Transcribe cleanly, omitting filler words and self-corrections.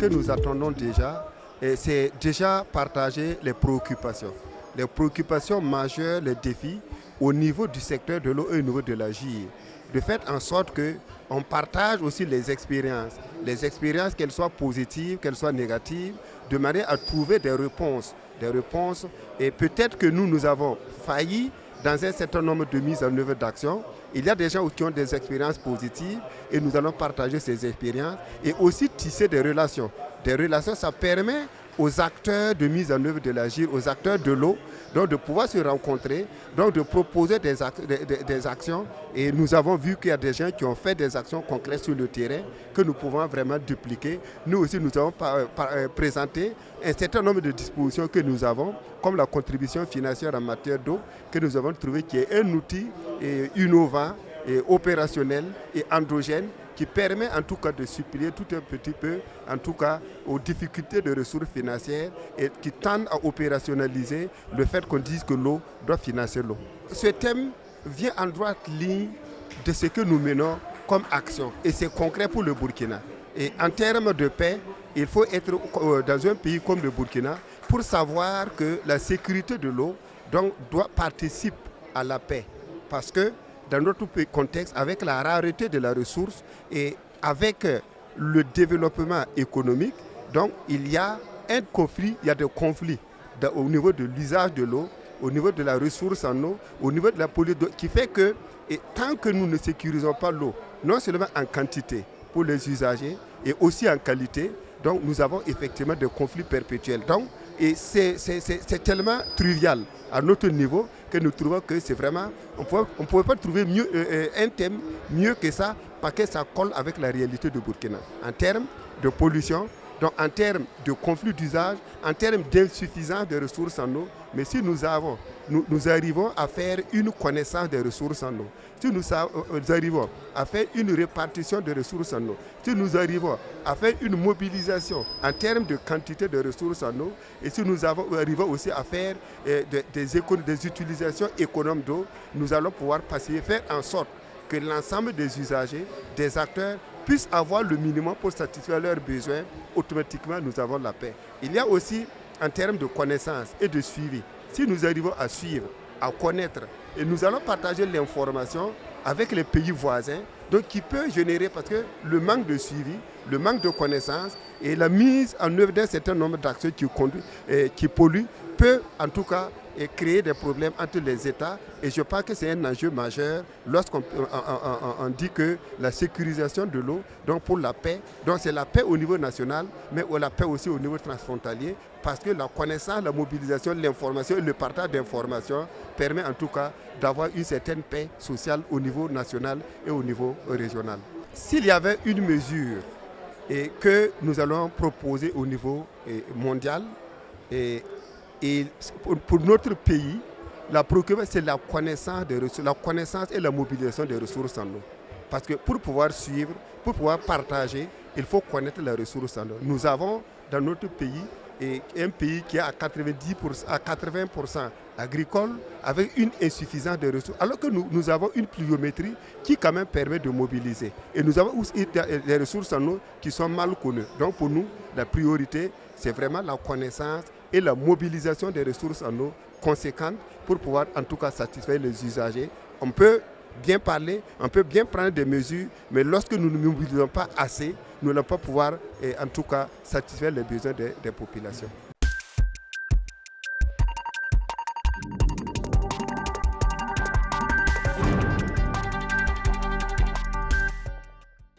que nous attendons déjà, c'est déjà partager les préoccupations. Les préoccupations majeures, les défis au niveau du secteur de l'eau et au niveau de la GIE. De faire en sorte qu'on partage aussi les expériences qu'elles soient positives, qu'elles soient négatives, de manière à trouver des réponses. Et peut-être que nous avons failli dans un certain nombre de mises en œuvre d'actions. Il y a des gens qui ont des expériences positives et nous allons partager ces expériences et aussi tisser des relations. Des relations, ça permet aux acteurs de mise en œuvre de l'agir, aux acteurs de l'eau, donc de pouvoir se rencontrer, donc de proposer des actions. Et nous avons vu qu'il y a des gens qui ont fait des actions concrètes sur le terrain que nous pouvons vraiment dupliquer. Nous aussi, nous avons présenté un certain nombre de dispositions que nous avons, comme la contribution financière en matière d'eau, que nous avons trouvé qui est un outil innovant, et opérationnel et endogène qui permet en tout cas de suppléer tout un petit peu, en tout cas aux difficultés de ressources financières et qui tendent à opérationnaliser le fait qu'on dise que l'eau doit financer l'eau. Ce thème vient en droite ligne de ce que nous menons comme action et c'est concret pour le Burkina. Et en termes de paix, il faut être dans un pays comme le Burkina pour savoir que la sécurité de l'eau doit participer à la paix parce que dans notre contexte, avec la rareté de la ressource et avec le développement économique, donc il y a un conflit, il y a des conflits au niveau de l'usage de l'eau, au niveau de la ressource en eau, au niveau de la politique, qui fait que tant que nous ne sécurisons pas l'eau, non seulement en quantité pour les usagers et aussi en qualité, donc nous avons effectivement des conflits perpétuels. Donc, et c'est tellement trivial à notre niveau que nous trouvons que c'est vraiment, on ne pouvait pas trouver un thème mieux que ça parce que ça colle avec la réalité du Burkina. En termes de pollution, donc en termes de conflit d'usage, en termes d'insuffisance des ressources en eau, mais si nous arrivons à faire une connaissance des ressources en eau, si nous arrivons à faire une répartition des ressources en eau, si nous arrivons à faire une mobilisation en termes de quantité de ressources en eau, et si nous arrivons aussi à faire des utilisations économes d'eau, nous allons pouvoir faire en sorte que l'ensemble des usagers, des acteurs, puissent avoir le minimum pour satisfaire leurs besoins. Automatiquement, nous avons la paix. Il y a aussi, en termes de connaissance et de suivi, si nous arrivons à suivre, à connaître, et nous allons partager l'information avec les pays voisins, donc qui peut générer, parce que le manque de suivi, le manque de connaissance et la mise en œuvre d'un certain nombre d'actions qui polluent peut en tout cas créer des problèmes entre les États. Et je pense que c'est un enjeu majeur lorsqu'on dit que la sécurisation de l'eau, donc pour la paix, donc c'est la paix au niveau national, mais la paix aussi au niveau transfrontalier, parce que la connaissance, la mobilisation, l'information et le partage d'informations permet en tout cas d'avoir une certaine paix sociale au niveau national et au niveau régional. S'il y avait une mesure que nous allons proposer au niveau mondial, et pour notre pays, la préoccupation, c'est la connaissance des ressources, la connaissance et la mobilisation des ressources en eau. Parce que pour pouvoir suivre, pour pouvoir partager, il faut connaître les ressources en eau. Nous avons dans notre pays un pays qui est à 80% agricole, avec une insuffisance de ressources, alors que nous avons une pluviométrie qui quand même permet de mobiliser. Et nous avons aussi des ressources en eau qui sont mal connues. Donc pour nous, la priorité, c'est vraiment la connaissance et la mobilisation des ressources en eau conséquentes pour pouvoir en tout cas satisfaire les usagers. On peut bien parler, on peut bien prendre des mesures, mais lorsque nous ne mobilisons pas assez, nous n'allons pas pouvoir en tout cas satisfaire les besoins des populations.